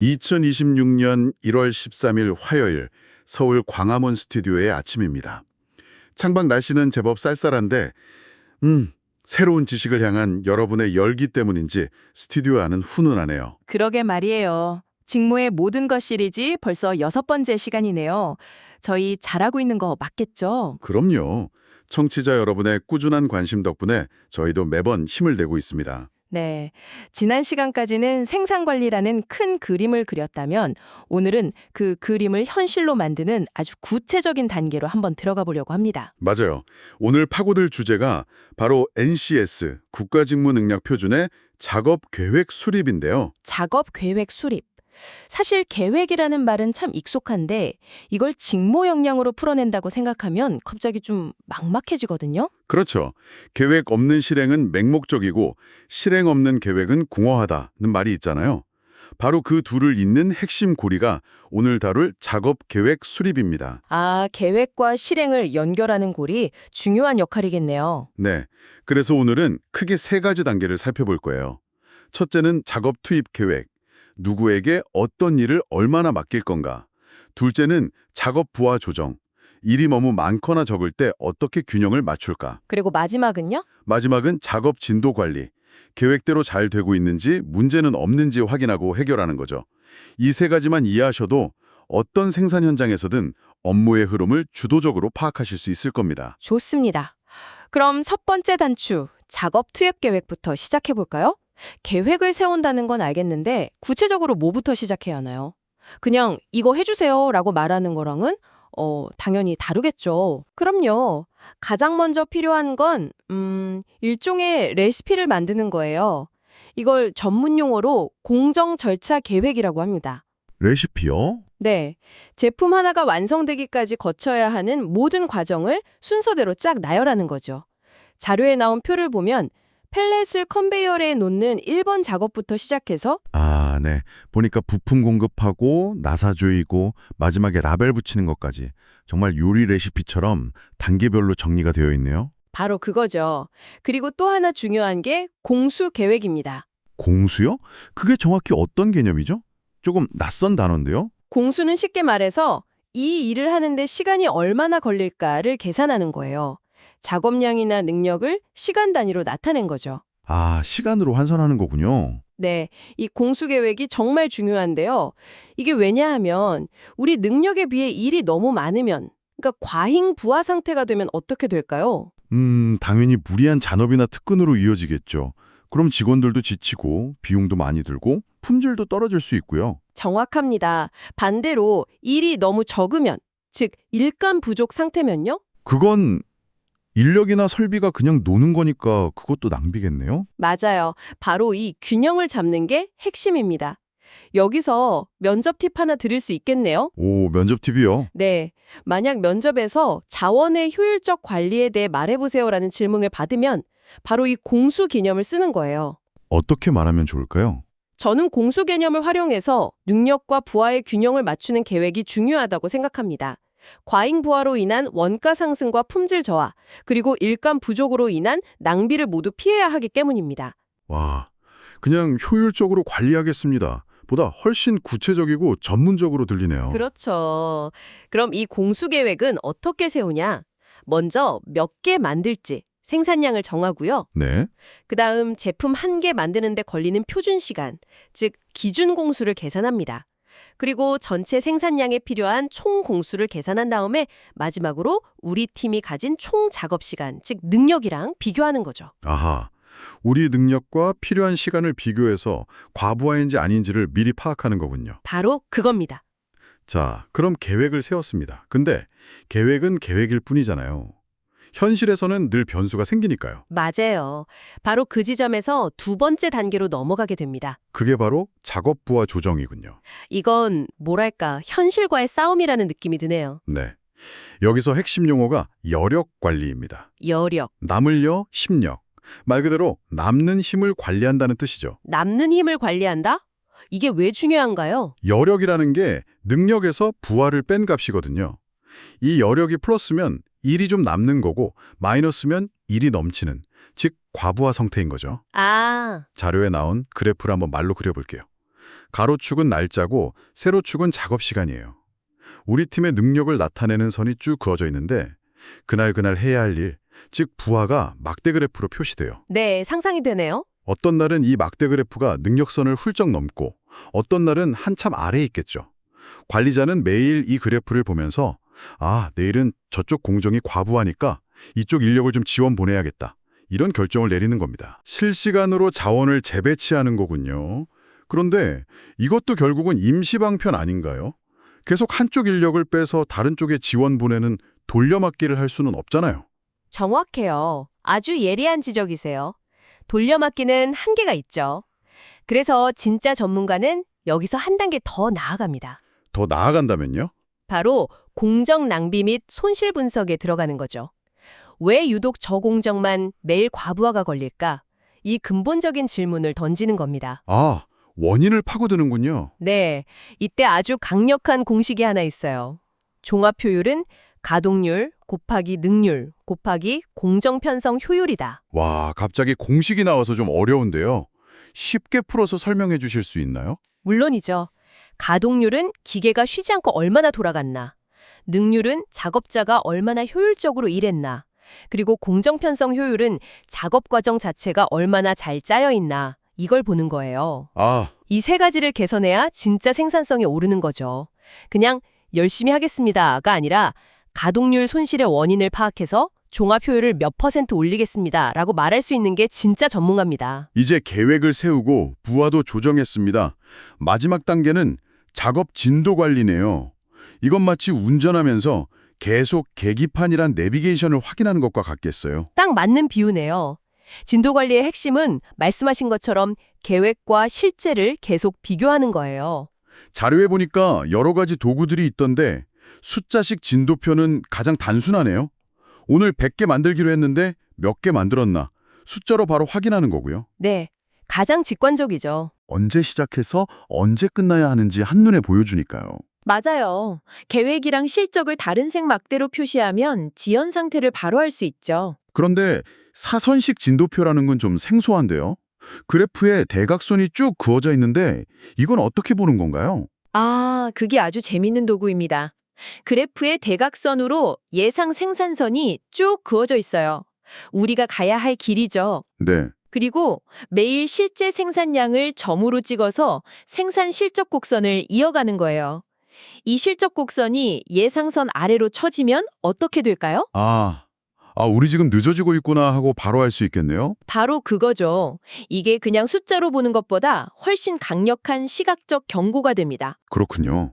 2026년 1월 13일 화요일 서울 광화문 스튜디오의 아침입니다. 창밖 날씨는 제법 쌀쌀한데 새로운 지식을 향한 여러분의 열기 때문인지 스튜디오 안은 훈훈하네요. 그러게 말이에요. 직무의 모든 것 시리즈 벌써 6번째 시간이네요. 저희 잘하고 있는 거 맞겠죠? 그럼요. 청취자 여러분의 꾸준한 관심 덕분에 저희도 매번 힘을 내고 있습니다. 네. 지난 시간까지는 생산관리라는 큰 그림을 그렸다면 오늘은 그 그림을 현실로 만드는 아주 구체적인 단계로 한번 들어가 보려고 합니다. 맞아요. 오늘 파고들 주제가 바로 NCS, 국가직무능력표준의 작업계획 수립인데요. 작업 계획 수립. 사실 계획이라는 말은 참 익숙한데 이걸 직무 역량으로 풀어낸다고 생각하면 갑자기 좀 막막해지거든요. 그렇죠. 계획 없는 실행은 맹목적이고 실행 없는 계획은 궁허하다는 말이 있잖아요. 바로 그 둘을 잇는 핵심 고리가 오늘 다룰 작업 계획 수립입니다. 아, 계획과 실행을 연결하는 골이 중요한 역할이겠네요. 네. 그래서 오늘은 크게 3가지 단계를 살펴볼 거예요. 첫째는 작업 투입 계획. 누구에게 어떤 일을 얼마나 맡길 건가. 둘째는 작업 부하 조정. 일이 너무 많거나 적을 때 어떻게 균형을 맞출까. 그리고 마지막은요? 마지막은 작업 진도 관리. 계획대로 잘 되고 있는지 문제는 없는지 확인하고 해결하는 거죠. 이 3가지만 이해하셔도 어떤 생산 현장에서든 업무의 흐름을 주도적으로 파악하실 수 있을 겁니다. 좋습니다. 그럼 첫 번째 단추, 작업 투입 계획부터 시작해 볼까요? 계획을 세운다는 건 알겠는데 구체적으로 뭐부터 시작해야 하나요? 그냥 이거 해주세요 라고 말하는 거랑은 당연히 다르겠죠. 그럼요. 가장 먼저 필요한 건 일종의 레시피를 만드는 거예요. 이걸 전문 용어로 공정 절차 계획이라고 합니다. 레시피요? 네. 제품 하나가 완성되기까지 거쳐야 하는 모든 과정을 순서대로 쫙 나열하는 거죠. 자료에 나온 표를 보면 펠렛을 컨베이어에 놓는 1번 작업부터 시작해서 아, 네. 보니까 부품 공급하고 나사 조이고 마지막에 라벨 붙이는 것까지 정말 요리 레시피처럼 단계별로 정리가 되어 있네요. 바로 그거죠. 그리고 또 하나 중요한 게 공수 계획입니다. 공수요? 그게 정확히 어떤 개념이죠? 조금 낯선 단어인데요. 공수는 쉽게 말해서 이 일을 하는데 시간이 얼마나 걸릴까를 계산하는 거예요. 작업량이나 능력을 시간 단위로 나타낸 거죠. 아, 시간으로 환산하는 거군요. 네, 이 공수 계획이 정말 중요한데요. 이게 왜냐하면 우리 능력에 비해 일이 너무 많으면, 그러니까 과잉 부하 상태가 되면 어떻게 될까요? 당연히 무리한 잔업이나 특근으로 이어지겠죠. 그럼 직원들도 지치고 비용도 많이 들고 품질도 떨어질 수 있고요. 정확합니다. 반대로 일이 너무 적으면, 즉 일감 부족 상태면요? 그건 인력이나 설비가 그냥 노는 거니까 그것도 낭비겠네요. 맞아요. 바로 이 균형을 잡는 게 핵심입니다. 여기서 면접 팁 하나 드릴 수 있겠네요. 오, 면접 팁이요? 네. 만약 면접에서 자원의 효율적 관리에 대해 말해보세요라는 질문을 받으면 바로 이 공수 개념을 쓰는 거예요. 어떻게 말하면 좋을까요? 저는 공수 개념을 활용해서 능력과 부하의 균형을 맞추는 계획이 중요하다고 생각합니다. 과잉 부하로 인한 원가 상승과 품질 저하, 그리고 일감 부족으로 인한 낭비를 모두 피해야 하기 때문입니다. 와, 그냥 효율적으로 관리하겠습니다. 보다 훨씬 구체적이고 전문적으로 들리네요. 그렇죠. 그럼 이 공수 계획은 어떻게 세우냐? 먼저 몇 개 만들지 생산량을 정하고요. 네. 그다음 제품 한 개 만드는 데 걸리는 표준 시간, 즉 기준 공수를 계산합니다. 그리고 전체 생산량에 필요한 총 공수를 계산한 다음에 마지막으로 우리 팀이 가진 총 작업 시간, 즉 능력이랑 비교하는 거죠. 아하. 우리 능력과 필요한 시간을 비교해서 과부하인지 아닌지를 미리 파악하는 거군요. 바로 그겁니다. 자, 그럼 계획을 세웠습니다. 근데 계획은 계획일 뿐이잖아요. 현실에서는 늘 변수가 생기니까요. 맞아요. 바로 그 지점에서 두 번째 단계로 넘어가게 됩니다. 그게 바로 작업 부하 조정이군요. 이건 뭐랄까 현실과의 싸움이라는 느낌이 드네요. 네. 여기서 핵심 용어가 여력 관리입니다. 여력, 남을 여, 힘력. 말 그대로 남는 힘을 관리한다는 뜻이죠. 남는 힘을 관리한다? 이게 왜 중요한가요? 여력이라는 게 능력에서 부하를 뺀 값이거든요. 이 여력이 플러스면 일이 좀 남는 거고 마이너스면 일이 넘치는, 즉 과부하 상태인 거죠. 아, 자료에 나온 그래프를 한번 말로 그려볼게요. 가로축은 날짜고 세로축은 작업 시간이에요. 우리 팀의 능력을 나타내는 선이 쭉 그어져 있는데 그날 해야 할 일, 즉 부하가 막대 그래프로 표시돼요. 네, 상상이 되네요. 어떤 날은 이 막대 그래프가 능력선을 훌쩍 넘고 어떤 날은 한참 아래에 있겠죠. 관리자는 매일 이 그래프를 보면서 내일은 저쪽 공정이 과부하니까 이쪽 인력을 좀 지원 보내야겠다. 이런 결정을 내리는 겁니다. 실시간으로 자원을 재배치하는 거군요. 그런데 이것도 결국은 임시방편 아닌가요? 계속 한쪽 인력을 빼서 다른 쪽에 지원 보내는 돌려막기를 할 수는 없잖아요. 정확해요. 아주 예리한 지적이세요. 돌려막기는 한계가 있죠. 그래서 진짜 전문가는 여기서 한 단계 더 나아갑니다. 더 나아간다면요? 바로 공정 낭비 및 손실 분석에 들어가는 거죠. 왜 유독 저 공정만 매일 과부하가 걸릴까? 이 근본적인 질문을 던지는 겁니다. 원인을 파고드는군요. 네, 이때 아주 강력한 공식이 하나 있어요. 종합효율은 가동률 곱하기 능률 곱하기 공정편성 효율이다. 와, 갑자기 공식이 나와서 좀 어려운데요. 쉽게 풀어서 설명해 주실 수 있나요? 물론이죠. 가동률은 기계가 쉬지 않고 얼마나 돌아갔나. 능률은 작업자가 얼마나 효율적으로 일했나. 그리고 공정편성 효율은 작업 과정 자체가 얼마나 잘 짜여 있나. 이걸 보는 거예요. 이 세 가지를 개선해야 진짜 생산성이 오르는 거죠. 그냥 열심히 하겠습니다가 아니라 가동률 손실의 원인을 파악해서 종합 효율을 몇 % 올리겠습니다 라고 말할 수 있는 게 진짜 전문가입니다. 이제 계획을 세우고 부하도 조정했습니다. 마지막 단계는 작업 진도 관리네요. 이건 마치 운전하면서 계속 계기판이란 내비게이션을 확인하는 것과 같겠어요. 딱 맞는 비유네요. 진도 관리의 핵심은 말씀하신 것처럼 계획과 실제를 계속 비교하는 거예요. 자료에 보니까 여러 가지 도구들이 있던데 숫자식 진도표는 가장 단순하네요. 오늘 100개 만들기로 했는데 몇 개 만들었나 숫자로 바로 확인하는 거고요. 네, 가장 직관적이죠. 언제 시작해서 언제 끝나야 하는지 한눈에 보여주니까요. 맞아요. 계획이랑 실적을 다른 색 막대로 표시하면 지연 상태를 바로 알 수 있죠. 그런데 사선식 진도표라는 건 좀 생소한데요. 그래프에 대각선이 쭉 그어져 있는데 이건 어떻게 보는 건가요? 그게 아주 재밌는 도구입니다. 그래프의 대각선으로 예상 생산선이 쭉 그어져 있어요. 우리가 가야 할 길이죠. 네. 그리고 매일 실제 생산량을 점으로 찍어서 생산 실적 곡선을 이어가는 거예요. 이 실적 곡선이 예상선 아래로 처지면 어떻게 될까요? 우리 지금 늦어지고 있구나 하고 바로 알 수 있겠네요. 바로 그거죠. 이게 그냥 숫자로 보는 것보다 훨씬 강력한 시각적 경고가 됩니다. 그렇군요.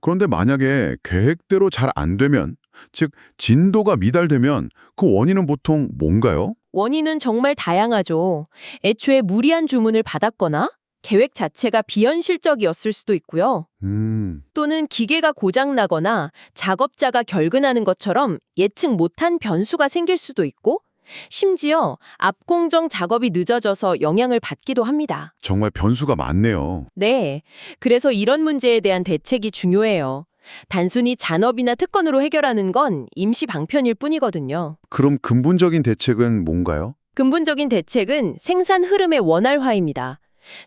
그런데 만약에 계획대로 잘 안 되면, 즉 진도가 미달되면 그 원인은 보통 뭔가요? 원인은 정말 다양하죠. 애초에 무리한 주문을 받았거나 계획 자체가 비현실적이었을 수도 있고요. 또는 기계가 고장나거나 작업자가 결근하는 것처럼 예측 못한 변수가 생길 수도 있고 심지어 앞공정 작업이 늦어져서 영향을 받기도 합니다. 정말 변수가 많네요. 네, 그래서 이런 문제에 대한 대책이 중요해요. 단순히 잔업이나 특권으로 해결하는 건 임시 방편일 뿐이거든요. 그럼 근본적인 대책은 뭔가요? 근본적인 대책은 생산 흐름의 원활화입니다.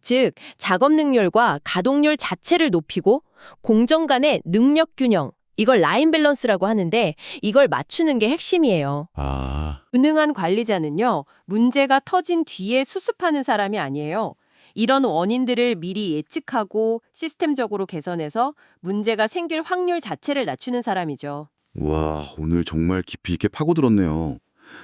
즉, 작업 능률과 가동률 자체를 높이고 공정 간의 능력 균형, 이걸 라인 밸런스라고 하는데 이걸 맞추는 게 핵심이에요. 유능한 관리자는요, 문제가 터진 뒤에 수습하는 사람이 아니에요. 이런 원인들을 미리 예측하고 시스템적으로 개선해서 문제가 생길 확률 자체를 낮추는 사람이죠. 와, 오늘 정말 깊이 있게 파고들었네요.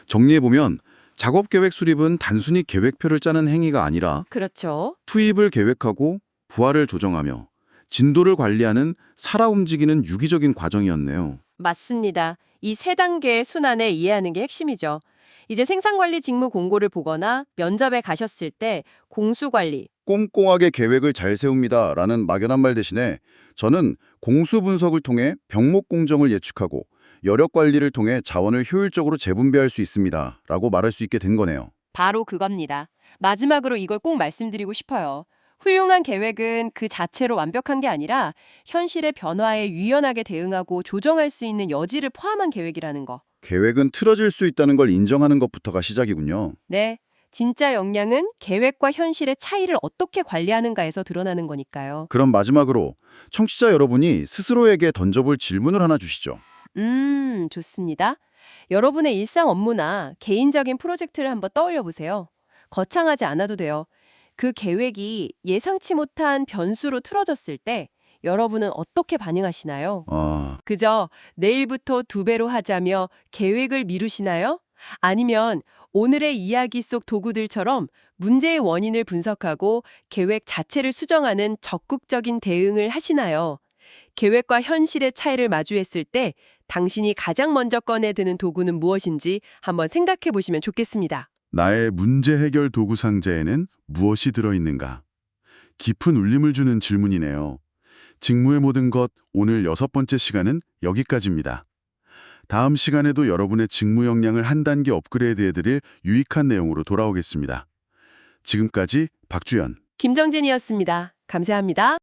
정리해보면 작업 계획 수립은 단순히 계획표를 짜는 행위가 아니라 그렇죠. 투입을 계획하고 부하를 조정하며 진도를 관리하는 살아 움직이는 유기적인 과정이었네요. 맞습니다. 이 세 단계의 순환을 이해하는 게 핵심이죠. 이제 생산관리 직무 공고를 보거나 면접에 가셨을 때 공수관리, 꼼꼼하게 계획을 잘 세웁니다 라는 막연한 말 대신에 저는 공수 분석을 통해 병목 공정을 예측하고 여력 관리를 통해 자원을 효율적으로 재분배할 수 있습니다 라고 말할 수 있게 된 거네요. 바로 그겁니다. 마지막으로 이걸 꼭 말씀드리고 싶어요. 훌륭한 계획은 그 자체로 완벽한 게 아니라 현실의 변화에 유연하게 대응하고 조정할 수 있는 여지를 포함한 계획이라는 거. 계획은 틀어질 수 있다는 걸 인정하는 것부터가 시작이군요. 네, 진짜 역량은 계획과 현실의 차이를 어떻게 관리하는가에서 드러나는 거니까요. 그럼 마지막으로 청취자 여러분이 스스로에게 던져볼 질문을 하나 주시죠. 좋습니다. 여러분의 일상 업무나 개인적인 프로젝트를 한번 떠올려 보세요. 거창하지 않아도 돼요. 그 계획이 예상치 못한 변수로 틀어졌을 때 여러분은 어떻게 반응하시나요? 그저 내일부터 2배로 하자며 계획을 미루시나요? 아니면 오늘의 이야기 속 도구들처럼 문제의 원인을 분석하고 계획 자체를 수정하는 적극적인 대응을 하시나요? 계획과 현실의 차이를 마주했을 때 당신이 가장 먼저 꺼내드는 도구는 무엇인지 한번 생각해 보시면 좋겠습니다. 나의 문제 해결 도구 상자에는 무엇이 들어있는가? 깊은 울림을 주는 질문이네요. 직무의 모든 것, 오늘 6번째 시간은 여기까지입니다. 다음 시간에도 여러분의 직무 역량을 한 단계 업그레이드해드릴 유익한 내용으로 돌아오겠습니다. 지금까지 박주연. 김정진이었습니다. 감사합니다.